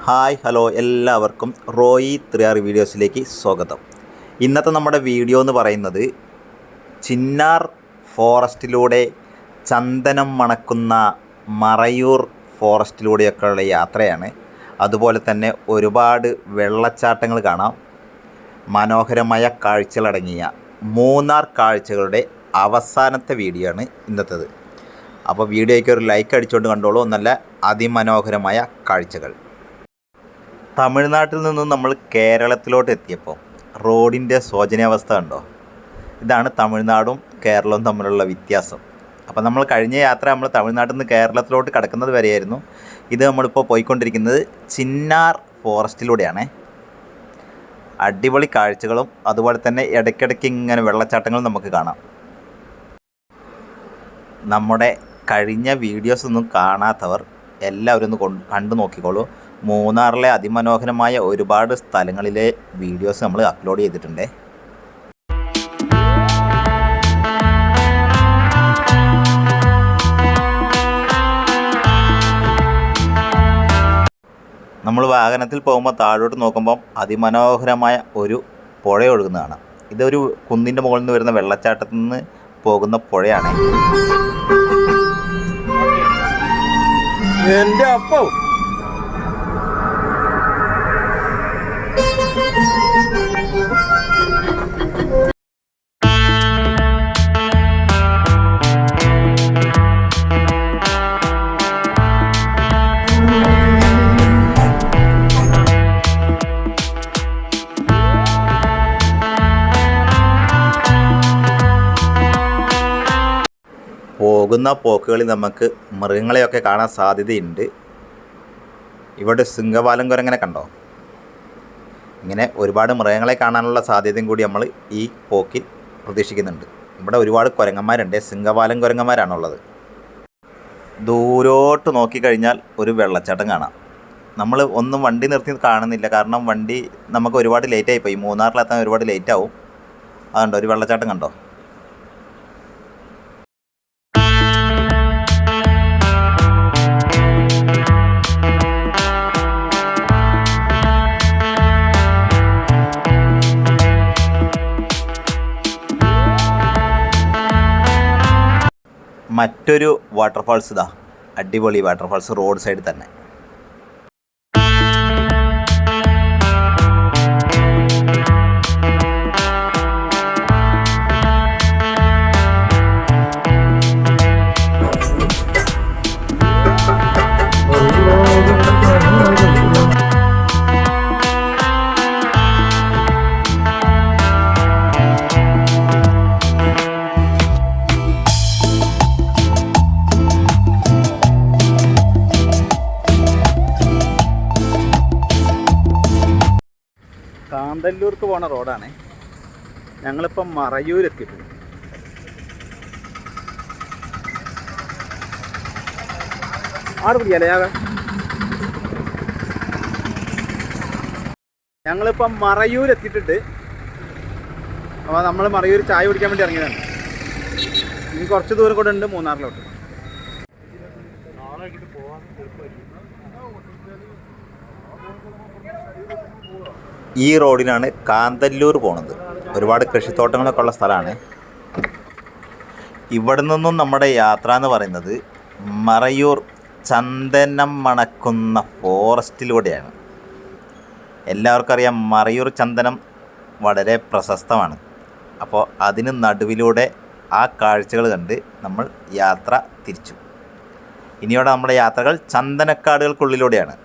Hi hello എല്ലാവർക്കും Roy 3R വീഡിയോസിലേക്ക് സ്വാഗതം. ഇന്നത്തെ നമ്മുടെ വീഡിയോ എന്ന് പറയുന്നത് ചിന്നാർ ഫോറസ്റ്റിലൂടെ ചന്ദനം മണക്കുന്ന മറയൂർ ഫോറസ്റ്റിലൂടെയൊക്കെയുള്ള യാത്രയാണ്. അതുപോലെ തന്നെ ഒരുപാട് വെള്ളച്ചാട്ടങ്ങൾ കാണാം. മനോഹരമായ കാഴ്ചകളടങ്ങിയ മൂന്നാർ കാഴ്ചകളുടെ അവസാനത്തെ വീഡിയോ ആണ് ഇന്നത്തേത്. അപ്പോൾ വീഡിയോയ്ക്ക് ഒരു ലൈക്ക് അടിച്ചുകൊണ്ട് കണ്ടോളൂ. നല്ല അതിമനോഹരമായ കാഴ്ചകൾ. തമിഴ്നാട്ടിൽ നിന്നും നമ്മൾ കേരളത്തിലോട്ട് എത്തിയപ്പോൾ റോഡിൻ്റെ ശോചനീയാവസ്ഥ കണ്ടോ? ഇതാണ് തമിഴ്നാടും കേരളവും തമ്മിലുള്ള വ്യത്യാസം. അപ്പോൾ നമ്മൾ കഴിഞ്ഞ യാത്ര നമ്മൾ തമിഴ്നാട്ടിൽ നിന്ന് കേരളത്തിലോട്ട് കടക്കുന്നത് വരെയായിരുന്നു. ഇത് നമ്മളിപ്പോൾ പോയിക്കൊണ്ടിരിക്കുന്നത് ചിന്നാർ ഫോറസ്റ്റിലൂടെയാണ്. അടിപൊളി കാഴ്ചകളും അതുപോലെ തന്നെ ഇടയ്ക്കിടയ്ക്ക് ഇങ്ങനെ വെള്ളച്ചാട്ടങ്ങളും നമുക്ക് കാണാം. നമ്മുടെ കഴിഞ്ഞ വീഡിയോസ് ഒന്നും കാണാത്തവർ എല്ലാവരും ഒന്ന് കണ്ടു നോക്കിക്കോളൂ. മൂന്നാറിലെ അതിമനോഹരമായ ഒരുപാട് സ്ഥലങ്ങളിലെ വീഡിയോസ് നമ്മൾ അപ്ലോഡ് ചെയ്തിട്ടുണ്ട്. നമ്മൾ വാഹനത്തിൽ പോകുമ്പോൾ താഴോട്ട് നോക്കുമ്പം അതിമനോഹരമായ ഒരു പുഴ ഒഴുകുന്നത് കാണാം. ഇതൊരു കുന്നിൻ്റെ മുകളിൽ നിന്ന് വരുന്ന വെള്ളച്ചാട്ടത്തിൽ നിന്ന് പോകുന്ന പുഴയാണ്. എൻ്റെ അപ്പം പോകുന്ന പോക്കുകളിൽ നമുക്ക് മൃഗങ്ങളെയൊക്കെ കാണാൻ സാധ്യതയുണ്ട്. ഇവിടെ സിംഹവാലൻ കുരങ്ങനെ കണ്ടോ? ഇങ്ങനെ ഒരുപാട് മൃഗങ്ങളെ കാണാനുള്ള സാധ്യതയും കൂടി നമ്മൾ ഈ പോക്കിൽ പ്രതീക്ഷിക്കുന്നുണ്ട്. ഇവിടെ ഒരുപാട് കുരങ്ങന്മാരുണ്ട്. സിംഹവാലൻ കുരങ്ങന്മാരാണുള്ളത്. ദൂരോട്ട് നോക്കിക്കഴിഞ്ഞാൽ ഒരു വെള്ളച്ചാട്ടം കാണാം. നമ്മൾ ഒന്നും വണ്ടി നിർത്തി കാണുന്നില്ല, കാരണം വണ്ടി നമുക്ക് ഒരുപാട് ലേറ്റായിപ്പോയി. മൂന്നാറിലെത്താൻ ഒരുപാട് ലേറ്റാവും. അതുണ്ടോ ഒരു വെള്ളച്ചാട്ടം കണ്ടോ? മറ്റൊരു വാട്ടർഫാൾസ് ഇതാ, അടിപൊളി വാട്ടർഫാൾസ് റോഡ് സൈഡിൽ തന്നെ. കാന്തല്ലൂർക്ക് പോണ റോഡാണ്. ഞങ്ങളിപ്പം മറയൂർ എത്തിയിട്ടുണ്ട്. ആട് പിടിക്കാല്ലേ ഞങ്ങളിപ്പം മറയൂർ എത്തിയിട്ടുണ്ട്. അപ്പോൾ നമ്മൾ മറയൂർ ചായ കുടിക്കാൻ വേണ്ടി ഇറങ്ങിയതാണ്. ഇനി കുറച്ച് ദൂരം കൂടെ ഉണ്ട് മൂന്നാറിലോട്ട്. ഈ റോഡിനാണ് കാന്തല്ലൂർ പോണത്. ഒരുപാട് കൃഷിത്തോട്ടങ്ങളൊക്കെ ഉള്ള സ്ഥലമാണ്. ഇവിടെ നിന്നും നമ്മുടെ യാത്ര എന്ന് പറയുന്നത് മറയൂർ ചന്ദനം മണക്കുന്ന ഫോറസ്റ്റിലൂടെയാണ്. എല്ലാവർക്കും അറിയാം, മറയൂർ ചന്ദനം വളരെ പ്രശസ്തമാണ്. അപ്പോൾ അതിന് നടുവിലൂടെ ആ കാഴ്ചകൾ കണ്ട് നമ്മൾ യാത്ര തിരിച്ചു. ഇനിയോടെ നമ്മുടെ യാത്രകൾ ചന്ദനക്കാടുകൾക്കുള്ളിലൂടെയാണ്.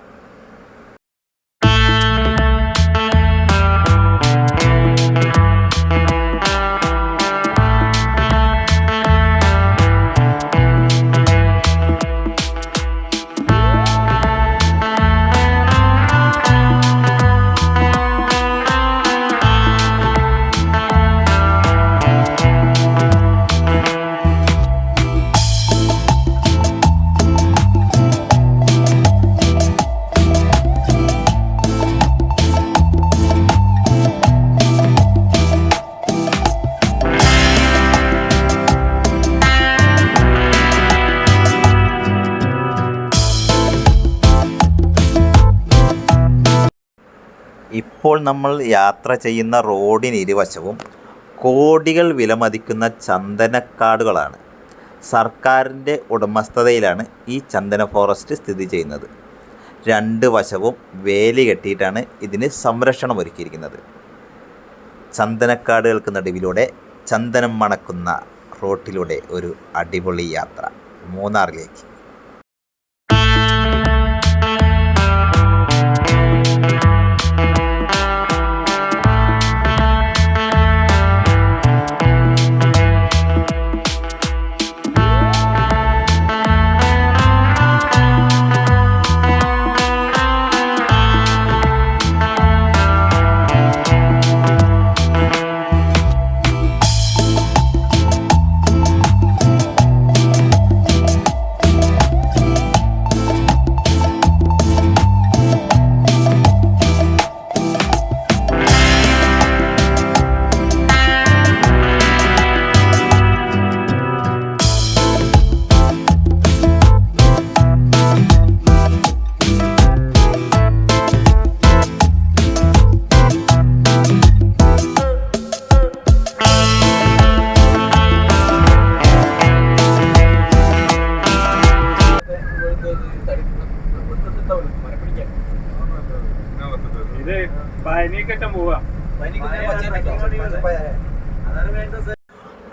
ഇപ്പോൾ നമ്മൾ യാത്ര ചെയ്യുന്ന റോഡിന് ഇരുവശവും കോടികൾ വിലമതിക്കുന്ന ചന്ദനക്കാടുകളാണ്. സർക്കാരിൻ്റെ ഉടമസ്ഥതയിലാണ് ഈ ചന്ദന ഫോറസ്റ്റ് സ്ഥിതി ചെയ്യുന്നത്. രണ്ട് വശവും വേലി കെട്ടിയിട്ടാണ് ഇതിന് സംരക്ഷണം ഒരുക്കിയിരിക്കുന്നത്. ചന്ദനക്കാടുകൾക്ക് നടുവിലൂടെ ചന്ദനം മണക്കുന്ന റോട്ടിലൂടെ ഒരു അടിപൊളി യാത്ര മൂന്നാറിലേക്ക്.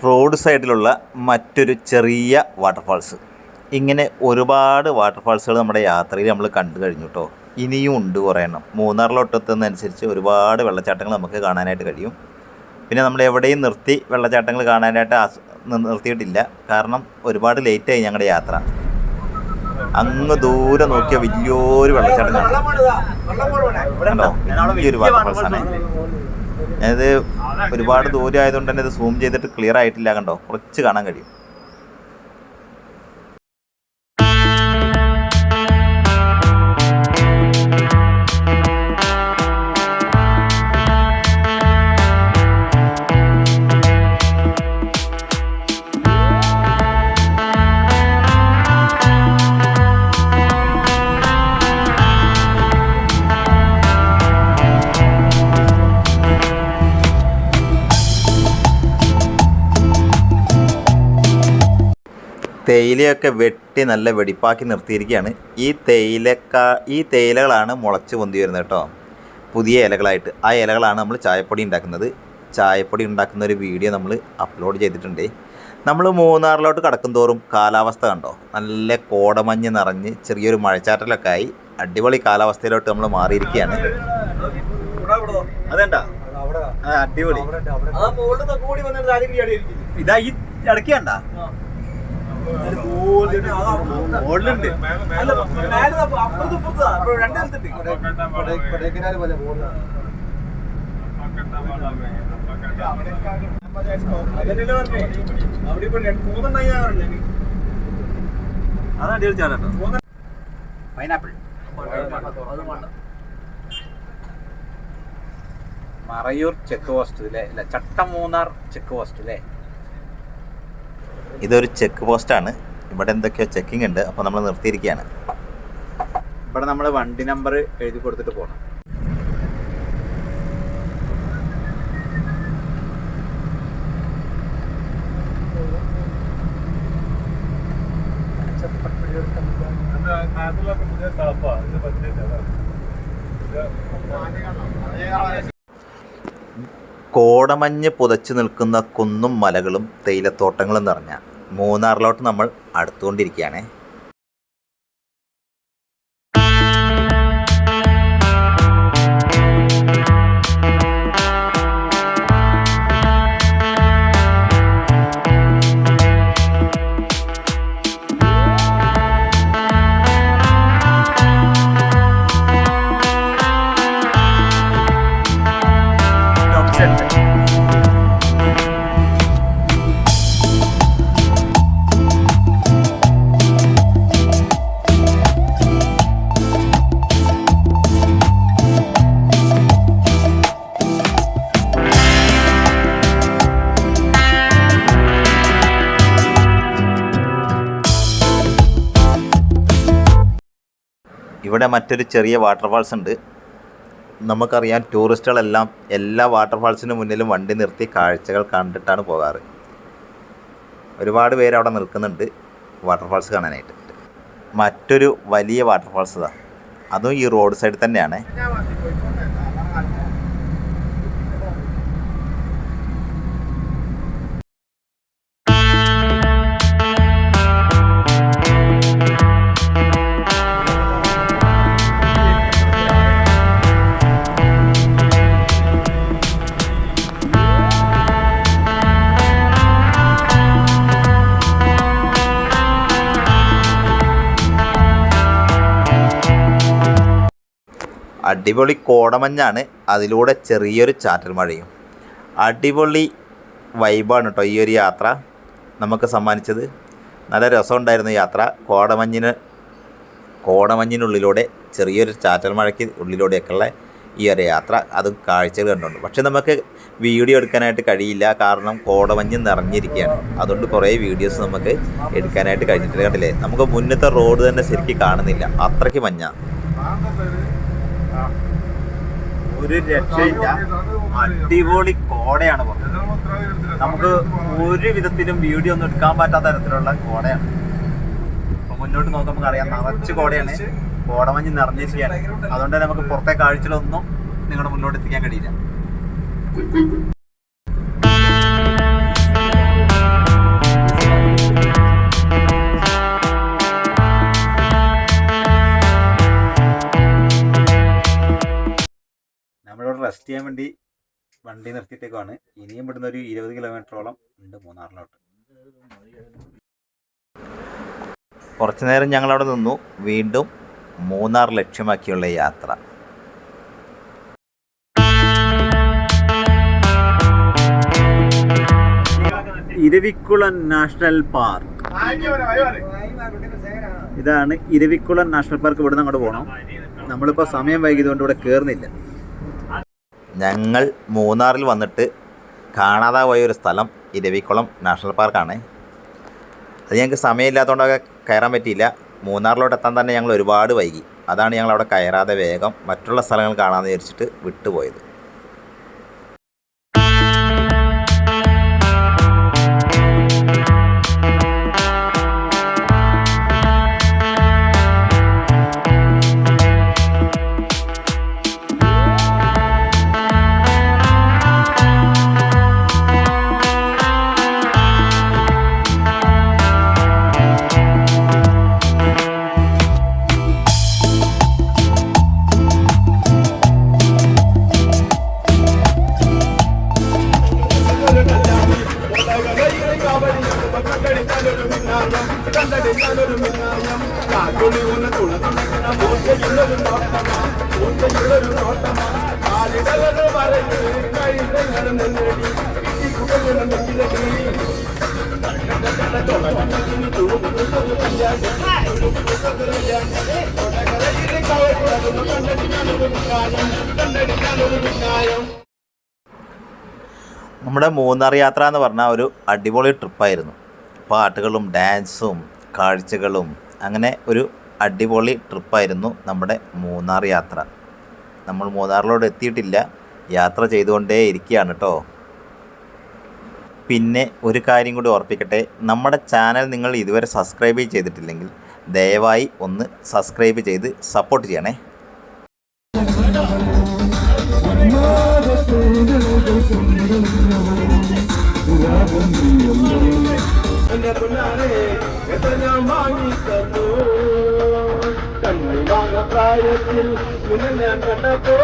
റോഡ് സൈഡിലുള്ള മറ്റൊരു ചെറിയ വാട്ടർഫാൾസ്. ഇങ്ങനെ ഒരുപാട് വാട്ടർഫാൾസുകൾ നമ്മുടെ യാത്രയിൽ നമ്മൾ കണ്ടു കഴിഞ്ഞു കേട്ടോ. ഇനിയും ഉണ്ട് കുറേ എണ്ണം. മൂന്നാറിലോട്ടെത്തുന്നതനുസരിച്ച് ഒരുപാട് വെള്ളച്ചാട്ടങ്ങൾ നമുക്ക് കാണാനായിട്ട് കഴിയും. പിന്നെ നമ്മൾ എവിടെയും നിർത്തി വെള്ളച്ചാട്ടങ്ങൾ കാണാനായിട്ട് നിർത്തിയിട്ടില്ല. കാരണം ഒരുപാട് ലേറ്റായി ഞങ്ങളുടെ യാത്ര. അങ്ങ് ദൂരെ നോക്കിയ വലിയൊരു വെള്ളച്ചാട്ടം കണ്ടോ, വലിയൊരു വാട്ടർഫാൾസാണ്. ഞാനിത് ഒരുപാട് ദൂരം ആയതുകൊണ്ട് തന്നെ ഇത് സൂം ചെയ്തിട്ട് ക്ലിയർ ആയിട്ടില്ല. കണ്ടോ, കുറച്ച് കാണാൻ കഴിയും. തേയിലയൊക്കെ വെട്ടി നല്ല വെടിപ്പാക്കി നിർത്തിയിരിക്കുകയാണ്. ഈ തേയിലകളാണ് മുളച്ച് പൊന്തി വരുന്നത് കേട്ടോ, പുതിയ ഇലകളായിട്ട്. ആ ഇലകളാണ് നമ്മൾ ചായപ്പൊടി ഉണ്ടാക്കുന്നത്. ചായപ്പൊടി ഉണ്ടാക്കുന്ന ഒരു വീഡിയോ നമ്മൾ അപ്ലോഡ് ചെയ്തിട്ടുണ്ട്. നമ്മൾ മൂന്നാറിലോട്ട് കടക്കും തോറും കാലാവസ്ഥ കണ്ടോ, നല്ല കോടമഞ്ഞ് നിറഞ്ഞ് ചെറിയൊരു മഴച്ചാറ്റലൊക്കെ ആയി അടിപൊളി കാലാവസ്ഥയിലോട്ട് നമ്മൾ മാറിയിരിക്കുകയാണ്. അതെന്താ അടിപൊളി ഇതാ ഈ ഇടയ്ക്കണ്ട മോളിലുണ്ട്. പൈനാപ്പിൾ മറയൂർ ചെക്ക് പോസ്റ്റ് അല്ലേ, അല്ല ചട്ടമൂന്നാർ ചെക്ക് പോസ്റ്റ് അല്ലേ. ഇതൊരു ചെക്ക് പോസ്റ്റാണ്. ഇവിടെ എന്തൊക്കെയോ ചെക്കിംഗ് ഉണ്ട്. അപ്പോൾ നമ്മൾ നിർത്തിയിരിക്കുകയാണ്. ഇവിടെ നമ്മൾ വണ്ടി നമ്പർ എഴുതി കൊടുത്തിട്ട് പോകണം. കോടമഞ്ഞ് പുതച്ചു നിൽക്കുന്ന കുന്നും മലകളും തേയിലത്തോട്ടങ്ങളും നിറഞ്ഞ മൂന്നാറിലോട്ട് നമ്മൾ അടുത്തുകൊണ്ടിരിക്കുകയാണ്. ഇവിടെ മറ്റൊരു ചെറിയ വാട്ടർഫാൾസ് ഉണ്ട്. നമുക്കറിയാം ടൂറിസ്റ്റുകളെല്ലാം എല്ലാ വാട്ടർഫാൾസിന് മുന്നിലും വണ്ടി നിർത്തി കാഴ്ചകൾ കണ്ടിട്ടാണ് പോകാറ്. ഒരുപാട് പേര് അവിടെ നിൽക്കുന്നുണ്ട് വാട്ടർഫാൾസ് കാണാനായിട്ട്. മറ്റൊരു വലിയ വാട്ടർഫാൾസ് ഇതാ, അതും ഈ റോഡ് സൈഡിൽ തന്നെയാണ്. അടിപൊളി കോടമഞ്ഞാണ്, അതിലൂടെ ചെറിയൊരു ചാറ്റൽ മഴയും. അടിപൊളി വൈബാണ് കേട്ടോ ഈ ഒരു യാത്ര നമുക്ക് സമ്മാനിച്ചത്. നല്ല രസമുണ്ടായിരുന്നു യാത്ര. കോടമഞ്ഞിനുള്ളിലൂടെ ചെറിയൊരു ചാറ്റൽ മഴയ്ക്ക് ഉള്ളിലൂടെയൊക്കെയുള്ള ഈ ഒരു യാത്ര, അതും കാഴ്ചകൾ കണ്ടുണ്ട്. പക്ഷെ നമുക്ക് വീഡിയോ എടുക്കാനായിട്ട് കഴിയില്ല, കാരണം കോടമഞ്ഞ് നിറഞ്ഞിരിക്കുകയാണ്. അതുകൊണ്ട് കുറേ വീഡിയോസ് നമുക്ക് എടുക്കാനായിട്ട് കഴിഞ്ഞിട്ടില്ല. കണ്ടില്ലേ, നമുക്ക് മുന്നത്തെ റോഡ് തന്നെ ശരിക്കും കാണുന്നില്ല, അത്രയ്ക്ക് മഞ്ഞ. ഒരു രക്ഷയില്ല, അടിപൊളി കോടയാണ് പറഞ്ഞത്. നമുക്ക് ഒരു വിധത്തിലും വീഡിയോ ഒന്നും എടുക്കാൻ പറ്റാത്ത തരത്തിലുള്ള കോടയാണ്. അപ്പൊ മുന്നോട്ട് നോക്കുമ്പോൾ അറിയാം, നിറച്ച് കോടയാണ്, കോടമഞ്ഞ് നിറഞ്ഞിരിക്കുകയാണ്. അതുകൊണ്ട് തന്നെ നമുക്ക് പുറത്തെ കാഴ്ചകളൊന്നും നിങ്ങളുടെ മുന്നോട്ട് എത്തിക്കാൻ കഴിയില്ല. നമ്മളിവിടെ റെസ്റ്റ് ചെയ്യാൻ വേണ്ടി വണ്ടി നിർത്തിയിട്ടേക്കാണ്. ഇനിയും ഇവിടുന്ന് ഒരു 20 കിലോമീറ്ററോളം ഉണ്ട് മൂന്നാറിലോട്ട്. കുറച്ചു നേരം ഞങ്ങളവിടെ നിന്നു. വീണ്ടും മൂന്നാർ ലക്ഷ്യമാക്കിയുള്ള യാത്ര. ഇരവിക്കുളം നാഷണൽ പാർക്ക്, ഇതാണ് ഇരവിക്കുളം നാഷണൽ പാർക്ക്. ഇവിടുന്ന് അങ്ങോട്ട് പോകണം. നമ്മളിപ്പോൾ സമയം വൈകിയതുകൊണ്ട് ഇവിടെ കയറുന്നില്ല. ഞങ്ങൾ മൂന്നാറിൽ വന്നിട്ട് കാണാതെ പോയ ഒരു സ്ഥലം ഇരവിക്കുളം നാഷണൽ പാർക്കാണ്. അത് ഞങ്ങൾക്ക് സമയമില്ലാത്തതുകൊണ്ടൊക്കെ കയറാൻ പറ്റിയില്ല. മൂന്നാറിലോട്ട് എത്താൻ തന്നെ ഞങ്ങൾ ഒരുപാട് വൈകി. അതാണ് ഞങ്ങൾ അവിടെ കയറാതെ വേഗം മറ്റുള്ള സ്ഥലങ്ങൾ കാണാമെന്ന് വിചാരിച്ചിട്ട് വിട്ടുപോയത്. നമ്മുടെ മൂന്നാർ യാത്ര എന്ന് പറഞ്ഞാൽ ഒരു അടിപൊളി ട്രിപ്പായിരുന്നു. പാട്ടുകളും ഡാൻസും കാഴ്ചകളും അങ്ങനെ ഒരു അടിപൊളി ട്രിപ്പായിരുന്നു നമ്മുടെ മൂന്നാർ യാത്ര. നമ്മൾ മൂന്നാറിലോട്ട് എത്തിയിട്ടില്ല, യാത്ര ചെയ്തുകൊണ്ടേ ഇരിക്കുകയാണ് കേട്ടോ. പിന്നെ ഒരു കാര്യം കൂടി ഓർപ്പിക്കട്ടെ, നമ്മുടെ ചാനൽ നിങ്ങൾ ഇതുവരെ സബ്സ്ക്രൈബ് ചെയ്തിട്ടില്ലെങ്കിൽ ദയവായി ഒന്ന് സബ്സ്ക്രൈബ് ചെയ്ത് സപ്പോർട്ട് ചെയ്യണേ. പ്രായത്തിൽ ഞാൻ കണ്ടപ്പോ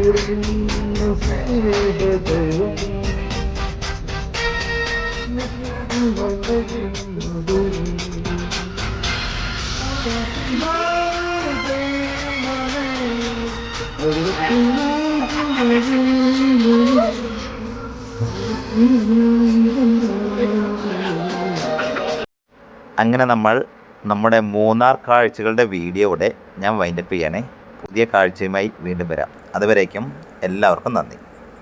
അങ്ങനെ നമ്മൾ നമ്മുടെ മൂന്നാർ കാഴ്ചകളുടെ വീഡിയോ ഇവിടെ ഞാൻ വൈൻഡപ്പ് ചെയ്യണേ. പുതിയ കാഴ്ചയുമായി വീണ്ടും വരാം. അതുവരേക്കും എല്ലാവർക്കും നന്ദി.